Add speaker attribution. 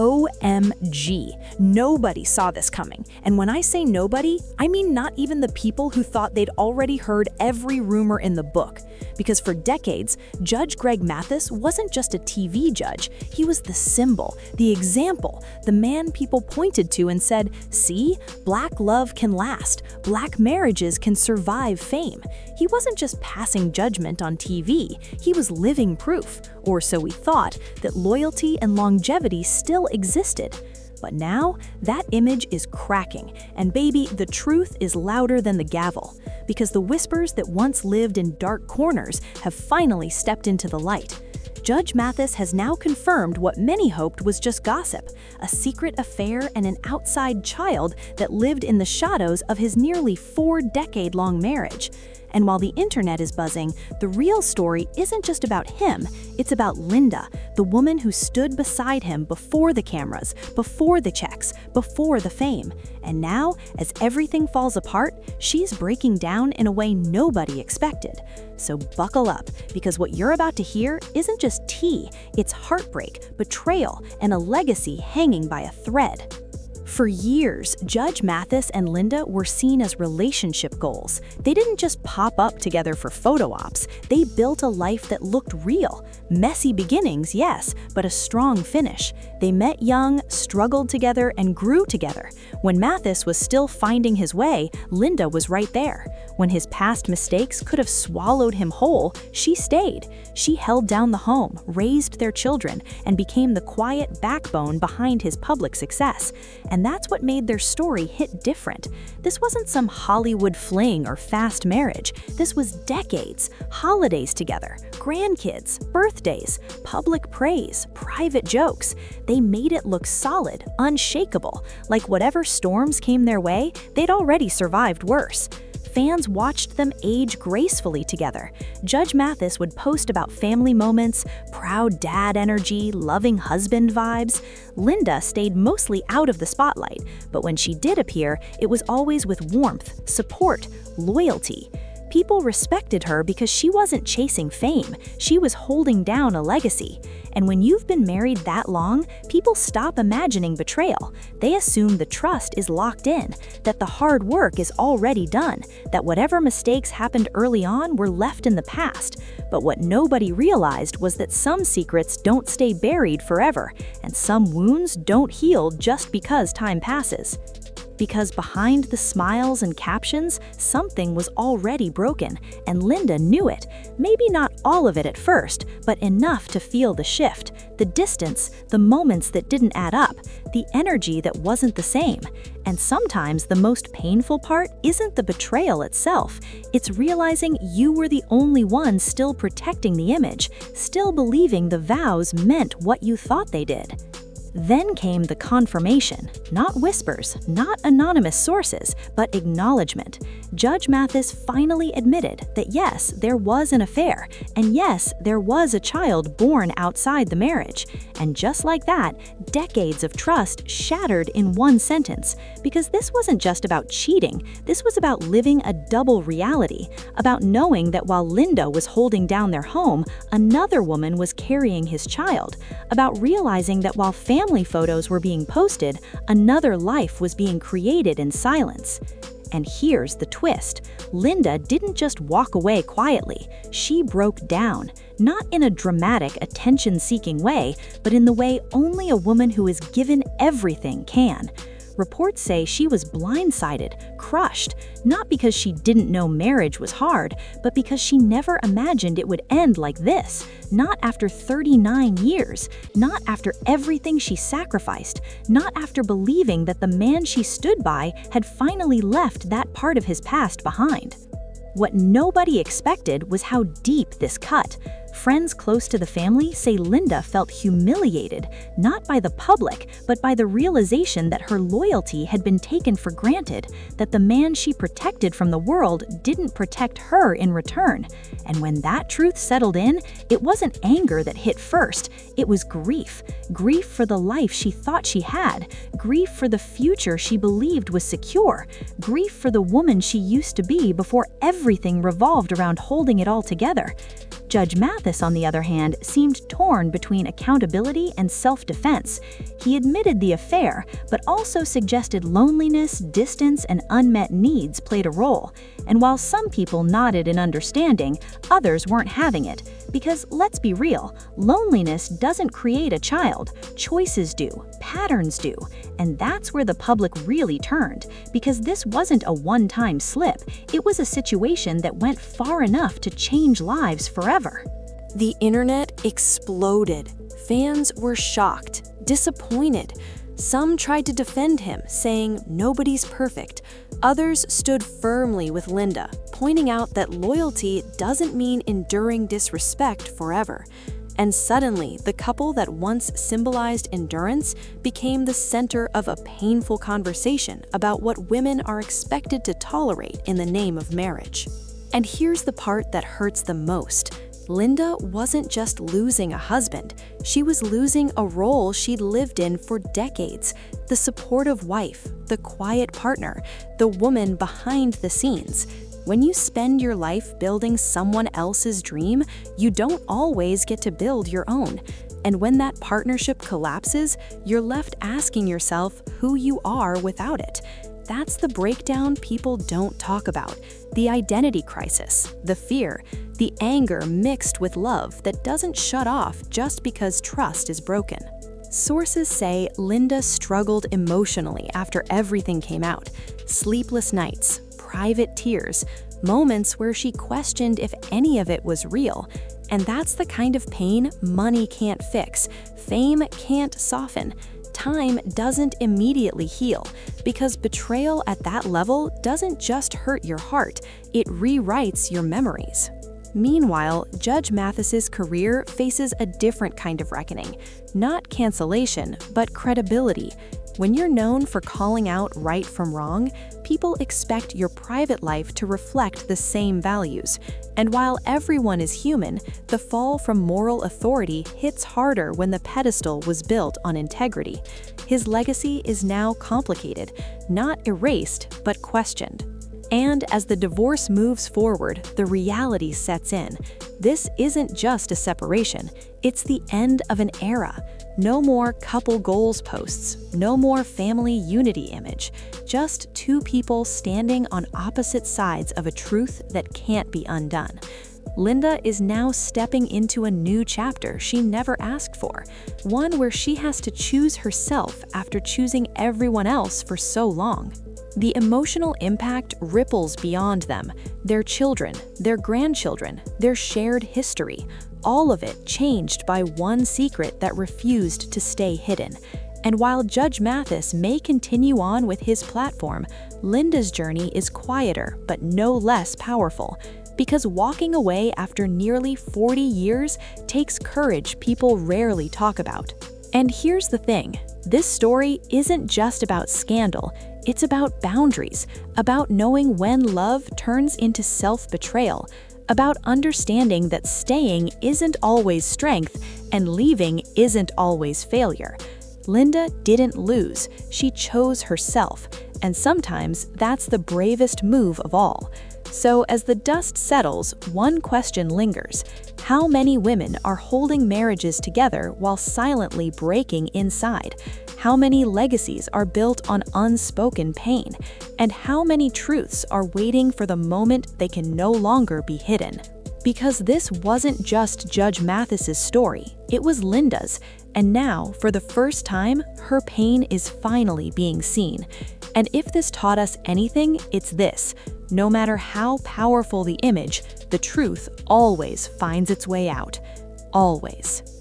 Speaker 1: OMG, nobody saw this coming. And when I say nobody, I mean not even the people who thought they'd already heard every rumor in the book. Because for decades, Judge Greg Mathis wasn't just a TV judge, he was the symbol, the example, the man people pointed to and said, see, black love can last, black marriages can survive fame. He wasn't just passing judgment on TV, he was living proof, or so we thought, that loyalty and longevity still existed. But now, that image is cracking, and baby, the truth is louder than the gavel. Because the whispers that once lived in dark corners have finally stepped into the light. Judge Mathis has now confirmed what many hoped was just gossip, a secret affair and an outside child that lived in the shadows of his nearly 4-decade-long marriage. And while the internet is buzzing, the real story isn't just about him, it's about Linda, the woman who stood beside him before the cameras, before the checks, before the fame. And now, as everything falls apart, she's breaking down in a way nobody expected. So buckle up, because what you're about to hear isn't just tea, it's heartbreak, betrayal, and a legacy hanging by a thread. For years, Judge Mathis and Linda were seen as relationship goals. They didn't just pop up together for photo ops, they built a life that looked real. Messy beginnings, yes, but a strong finish. They met young, struggled together, and grew together. When Mathis was still finding his way, Linda was right there. When his past mistakes could have swallowed him whole, she stayed. She held down the home, raised their children, and became the quiet backbone behind his public success. And that's what made their story hit different. This wasn't some Hollywood fling or fast marriage. This was decades, holidays together, grandkids, birthdays, public praise, private jokes. They made it look solid, unshakable, like whatever storms came their way, they'd already survived worse. Fans watched them age gracefully together. Judge Mathis would post about family moments, proud dad energy, loving husband vibes. Linda stayed mostly out of the spotlight, but when she did appear, it was always with warmth, support, loyalty. People respected her because she wasn't chasing fame, she was holding down a legacy. And when you've been married that long, people stop imagining betrayal. They assume the trust is locked in, that the hard work is already done, that whatever mistakes happened early on were left in the past. But what nobody realized was that some secrets don't stay buried forever, and some wounds don't heal just because time passes. Because behind the smiles and captions, something was already broken, and Linda knew it. Maybe not all of it at first, but enough to feel the shift, the distance, the moments that didn't add up, the energy that wasn't the same. And sometimes the most painful part isn't the betrayal itself, it's realizing you were the only one still protecting the image, still believing the vows meant what you thought they did. Then came the confirmation, not whispers, not anonymous sources, but acknowledgement. Judge Mathis finally admitted that yes, there was an affair, and yes, there was a child born outside the marriage. And just like that, decades of trust shattered in one sentence. Because this wasn't just about cheating, this was about living a double reality, about knowing that while Linda was holding down their home, another woman was carrying his child, about realizing that while family photos were being posted, another life was being created in silence. And here's the twist. Linda didn't just walk away quietly. She broke down, not in a dramatic, attention-seeking way, but in the way only a woman who is given everything can. Reports say she was blindsided, crushed, not because she didn't know marriage was hard, but because she never imagined it would end like this. Not after 39 years, not after everything she sacrificed, not after believing that the man she stood by had finally left that part of his past behind. What nobody expected was how deep this cut. Friends close to the family say Linda felt humiliated, not by the public, but by the realization that her loyalty had been taken for granted, that the man she protected from the world didn't protect her in return. And when that truth settled in, it wasn't anger that hit first, it was grief. Grief for the life she thought she had, grief for the future she believed was secure, grief for the woman she used to be before everything revolved around holding it all together.
Speaker 2: Judge Mathis, on the other hand, seemed torn between accountability and self-defense. He admitted the affair, but also suggested loneliness, distance, and unmet needs played a role. And while some people nodded in understanding, others weren't having it. Because let's be real, loneliness doesn't create a child. Choices do, patterns do. And that's where the public really turned, because this wasn't a one-time slip. It was a situation that went far enough to change lives forever.
Speaker 1: The internet exploded. Fans were shocked, disappointed. Some tried to defend him, saying nobody's perfect. Others stood firmly with Linda, pointing out that loyalty doesn't mean enduring disrespect forever. And suddenly, the couple that once symbolized endurance became the center of a painful conversation about what women are expected to tolerate in the name of marriage. And here's the part that hurts the most. Linda wasn't just losing a husband, she was losing a role she'd lived in for decades. The supportive wife, the quiet partner, the woman behind the scenes. When you spend your life building someone else's dream, you don't always get to build your own. And when that partnership collapses, you're left asking yourself who you are without it. That's the breakdown people don't talk about. The identity crisis, the fear, the anger mixed with love that doesn't shut off just because trust is broken. Sources say Linda struggled emotionally after everything came out. Sleepless nights, private tears, moments where she questioned if any of it was real. And that's the kind of pain money can't fix, fame can't soften. Time doesn't immediately heal, because betrayal at that level doesn't just hurt your heart, it rewrites your memories. Meanwhile, Judge Mathis's career faces a different kind of reckoning. Not cancellation, but credibility. When you're known for calling out right from wrong, people expect your private life to reflect the same values. And while everyone is human, the fall from moral authority hits harder when the pedestal was built on integrity. His legacy is now complicated, not erased, but questioned. And as the divorce moves forward, the reality sets in. This isn't just a separation, it's the end of an era. No more couple goals posts, no more family unity image, just two people standing on opposite sides of a truth that can't be undone. Linda is now stepping into a new chapter she never asked for, one where she has to choose herself after choosing everyone else for so long. The emotional impact ripples beyond them, their children, their grandchildren, their shared history, all of it changed by one secret that refused to stay hidden. And while Judge Mathis may continue on with his platform, Linda's journey is quieter but no less powerful. Because walking away after nearly 40 years takes courage people rarely talk about. And here's the thing, this story isn't just about scandal, it's about boundaries, about knowing when love turns into self-betrayal, about understanding that staying isn't always strength and leaving isn't always failure. Linda didn't lose, she chose herself, and sometimes that's the bravest move of all. So as the dust settles, one question lingers. How many women are holding marriages together while silently breaking inside? How many legacies are built on unspoken pain? And how many truths are waiting for the moment they can no longer be hidden? Because this wasn't just Judge Mathis's story, it was Linda's. And now, for the first time, her pain is finally being seen. And if this taught us anything, it's this. No matter how powerful the image, the truth always finds its way out. Always.